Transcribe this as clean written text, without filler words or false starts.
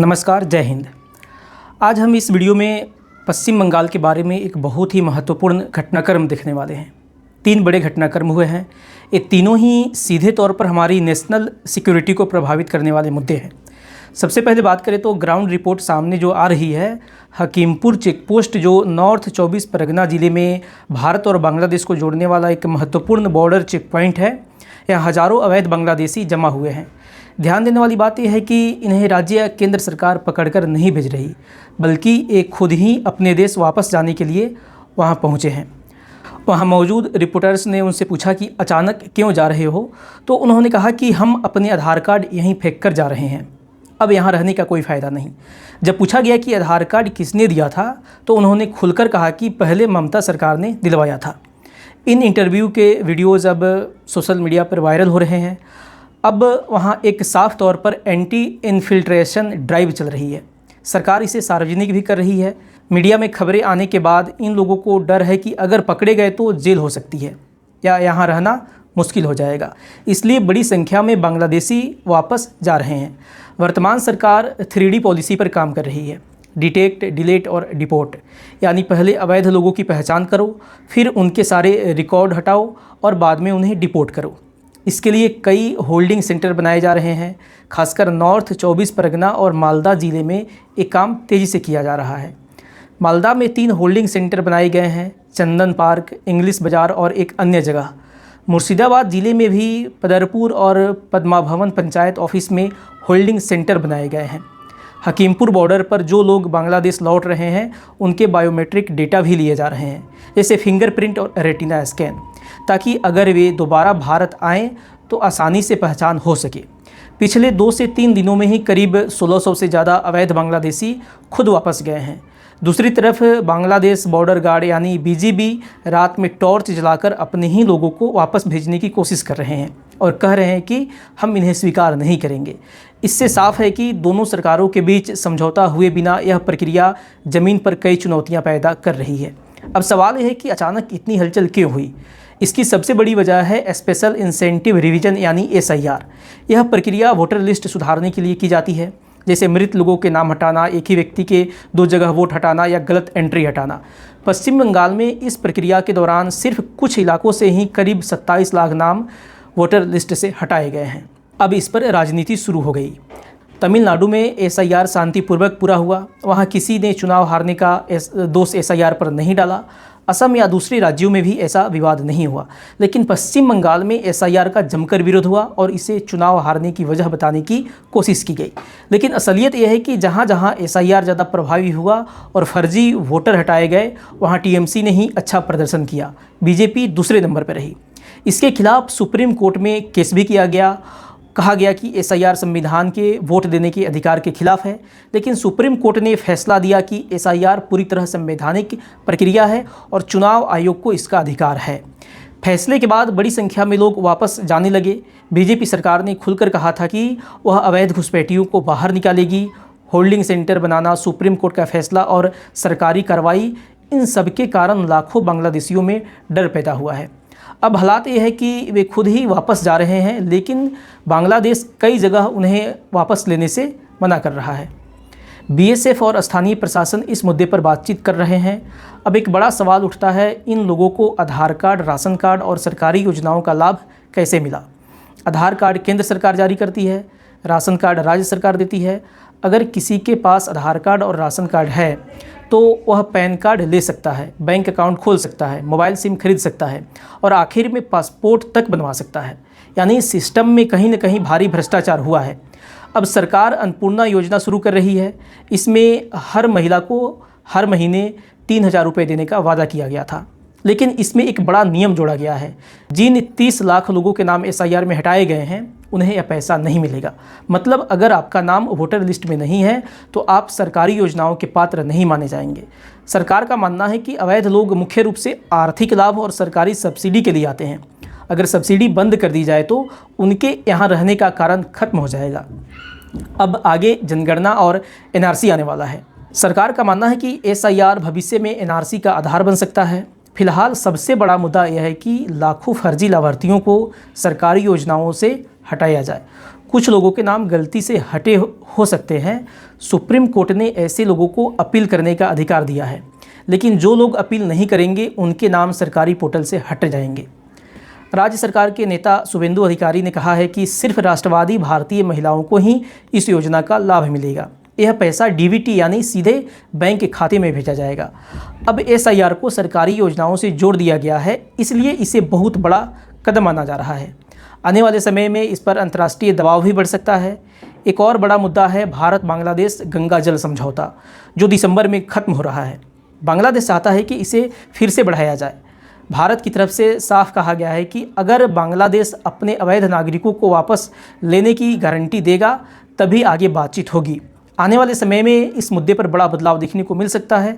नमस्कार, जय हिंद। आज हम इस वीडियो में पश्चिम बंगाल के बारे में एक बहुत ही महत्वपूर्ण घटनाक्रम देखने वाले हैं। 3 बड़े घटनाक्रम हुए हैं। ये तीनों ही सीधे तौर पर हमारी नेशनल सिक्योरिटी को प्रभावित करने वाले मुद्दे हैं। सबसे पहले बात करें तो ग्राउंड रिपोर्ट सामने जो आ रही है, हकीमपुर चेकपोस्ट जो नॉर्थ 24 परगना ज़िले में भारत और बांग्लादेश को जोड़ने वाला एक महत्वपूर्ण बॉर्डर चेक पॉइंट है। यहाँ हज़ारों अवैध बांग्लादेशी जमा हुए हैं। ध्यान देने वाली बात यह है कि इन्हें राज्य या केंद्र सरकार पकड़कर नहीं भेज रही, बल्कि ये खुद ही अपने देश वापस जाने के लिए वहाँ पहुँचे हैं। वहाँ मौजूद रिपोर्टर्स ने उनसे पूछा कि अचानक क्यों जा रहे हो, तो उन्होंने कहा कि हम अपने आधार कार्ड यहीं फेंक कर जा रहे हैं, अब यहाँ रहने का कोई फ़ायदा नहीं। जब पूछा गया कि आधार कार्ड किसने दिया था, तो उन्होंने खुलकर कहा कि पहले ममता सरकार ने दिलवाया था। इन इंटरव्यू के वीडियोज़ अब सोशल मीडिया पर वायरल हो रहे हैं। अब वहाँ एक साफ तौर पर एंटी इन्फिल्ट्रेशन ड्राइव चल रही है। सरकार इसे सार्वजनिक भी कर रही है। मीडिया में खबरें आने के बाद इन लोगों को डर है कि अगर पकड़े गए तो जेल हो सकती है या यहाँ रहना मुश्किल हो जाएगा। इसलिए बड़ी संख्या में बांग्लादेशी वापस जा रहे हैं। वर्तमान सरकार 3D पॉलिसी पर काम कर रही है। डिटेक्ट, डिलीट और डिपोर्ट, यानी पहले अवैध लोगों की पहचान करो, फिर उनके सारे रिकॉर्ड हटाओ और बाद में उन्हें डिपोर्ट करो। इसके लिए कई होल्डिंग सेंटर बनाए जा रहे हैं। खासकर नॉर्थ 24 परगना और मालदा ज़िले में एक काम तेज़ी से किया जा रहा है। मालदा में 3 होल्डिंग सेंटर बनाए गए हैं, चंदन पार्क, इंग्लिश बाज़ार और एक अन्य जगह। मुर्शिदाबाद ज़िले में भी पदरपुर और पद्मा भवन पंचायत ऑफिस में होल्डिंग सेंटर बनाए गए हैं। हकीमपुर बॉर्डर पर जो लोग बांग्लादेश लौट रहे हैं, उनके बायोमेट्रिक डेटा भी लिए जा रहे हैं, जैसे फिंगरप्रिंट और रेटिना स्कैन, ताकि अगर वे दोबारा भारत आएँ तो आसानी से पहचान हो सके। पिछले 2 से 3 दिनों में ही करीब 1600 से ज़्यादा अवैध बांग्लादेशी खुद वापस गए हैं। दूसरी तरफ बांग्लादेश बॉर्डर गार्ड यानी BGB रात में टॉर्च जलाकर अपने ही लोगों को वापस भेजने की कोशिश कर रहे हैं और कह रहे हैं कि हम इन्हें स्वीकार नहीं करेंगे। इससे साफ है कि दोनों सरकारों के बीच समझौता हुए बिना यह प्रक्रिया ज़मीन पर कई चुनौतियां पैदा कर रही है। अब सवाल यह है कि अचानक इतनी हलचल क्यों हुई। इसकी सबसे बड़ी वजह है स्पेशल इंसेंटिव रिवीजन यानी SIR। यह प्रक्रिया वोटर लिस्ट सुधारने के लिए की जाती है, जैसे मृत लोगों के नाम हटाना, एक ही व्यक्ति के 2 जगह वोट हटाना या गलत एंट्री हटाना। पश्चिम बंगाल में इस प्रक्रिया के दौरान सिर्फ कुछ इलाकों से ही करीब 27 लाख नाम वोटर लिस्ट से हटाए गए हैं। अब इस पर राजनीति शुरू हो गई। तमिलनाडु में SIR शांतिपूर्वक पूरा हुआ। वहाँ किसी ने चुनाव हारने का दोष SIR पर नहीं डाला। असम या दूसरे राज्यों में भी ऐसा विवाद नहीं हुआ। लेकिन पश्चिम बंगाल में SIR का जमकर विरोध हुआ और इसे चुनाव हारने की वजह बताने की कोशिश की गई। लेकिन असलियत यह है कि जहाँ जहाँ SIR ज़्यादा प्रभावी हुआ और फर्जी वोटर हटाए गए, वहाँ TMC ने ही अच्छा प्रदर्शन किया। BJP दूसरे नंबर पर रही। इसके खिलाफ सुप्रीम कोर्ट में केस भी किया गया। कहा गया कि SIR संविधान के वोट देने के अधिकार के खिलाफ है, लेकिन सुप्रीम कोर्ट ने फैसला दिया कि SIR पूरी तरह संवैधानिक प्रक्रिया है और चुनाव आयोग को इसका अधिकार है। फैसले के बाद बड़ी संख्या में लोग वापस जाने लगे। BJP सरकार ने खुलकर कहा था कि वह अवैध घुसपैठियों को बाहर निकालेगी। होल्डिंग सेंटर बनाना, सुप्रीम कोर्ट का फैसला और सरकारी कार्रवाई, इन सब के कारण लाखों बांग्लादेशियों में डर पैदा हुआ है। अब हालात ये है कि वे खुद ही वापस जा रहे हैं, लेकिन बांग्लादेश कई जगह उन्हें वापस लेने से मना कर रहा है। BSF और स्थानीय प्रशासन इस मुद्दे पर बातचीत कर रहे हैं। अब एक बड़ा सवाल उठता है, इन लोगों को आधार कार्ड, राशन कार्ड और सरकारी योजनाओं का लाभ कैसे मिला। आधार कार्ड केंद्र सरकार जारी करती है, राशन कार्ड राज्य सरकार देती है। अगर किसी के पास आधार कार्ड और राशन कार्ड है तो वह पैन कार्ड ले सकता है, बैंक अकाउंट खोल सकता है, मोबाइल सिम खरीद सकता है और आखिर में पासपोर्ट तक बनवा सकता है। यानी सिस्टम में कहीं न कहीं भारी भ्रष्टाचार हुआ है। अब सरकार अन्नपूर्णा योजना शुरू कर रही है। इसमें हर महिला को हर महीने 3000 रुपये देने का वादा किया गया था, लेकिन इसमें एक बड़ा नियम जोड़ा गया है। जिन 30 लाख लोगों के नाम SIR में हटाए गए हैं, उन्हें यह पैसा नहीं मिलेगा। मतलब अगर आपका नाम वोटर लिस्ट में नहीं है तो आप सरकारी योजनाओं के पात्र नहीं माने जाएंगे। सरकार का मानना है कि अवैध लोग मुख्य रूप से आर्थिक लाभ और सरकारी सब्सिडी के लिए आते हैं। अगर सब्सिडी बंद कर दी जाए तो उनके यहाँ रहने का कारण खत्म हो जाएगा। अब आगे जनगणना और NRC आने वाला है। सरकार का मानना है कि SIR भविष्य में NRC का आधार बन सकता है। फिलहाल सबसे बड़ा मुद्दा यह है कि लाखों फर्जी लाभार्थियों को सरकारी योजनाओं से हटाया जाए। कुछ लोगों के नाम गलती से हटे हो सकते हैं। सुप्रीम कोर्ट ने ऐसे लोगों को अपील करने का अधिकार दिया है, लेकिन जो लोग अपील नहीं करेंगे उनके नाम सरकारी पोर्टल से हट जाएंगे। राज्य सरकार के नेता शुभेंदु अधिकारी ने कहा है कि सिर्फ राष्ट्रवादी भारतीय महिलाओं को ही इस योजना का लाभ मिलेगा। यह पैसा डीबीटी यानी सीधे बैंक के खाते में भेजा जाएगा। अब एसआईआर को सरकारी योजनाओं से जोड़ दिया गया है, इसलिए इसे बहुत बड़ा कदम माना जा रहा है। आने वाले समय में इस पर अंतर्राष्ट्रीय दबाव भी बढ़ सकता है। एक और बड़ा मुद्दा है भारत बांग्लादेश गंगा जल समझौता, जो दिसंबर में ख़त्म हो रहा है। बांग्लादेश चाहता है कि इसे फिर से बढ़ाया जाए। भारत की तरफ से साफ कहा गया है कि अगर बांग्लादेश अपने अवैध नागरिकों को वापस लेने की गारंटी देगा तभी आगे बातचीत होगी। आने वाले समय में इस मुद्दे पर बड़ा बदलाव देखने को मिल सकता है।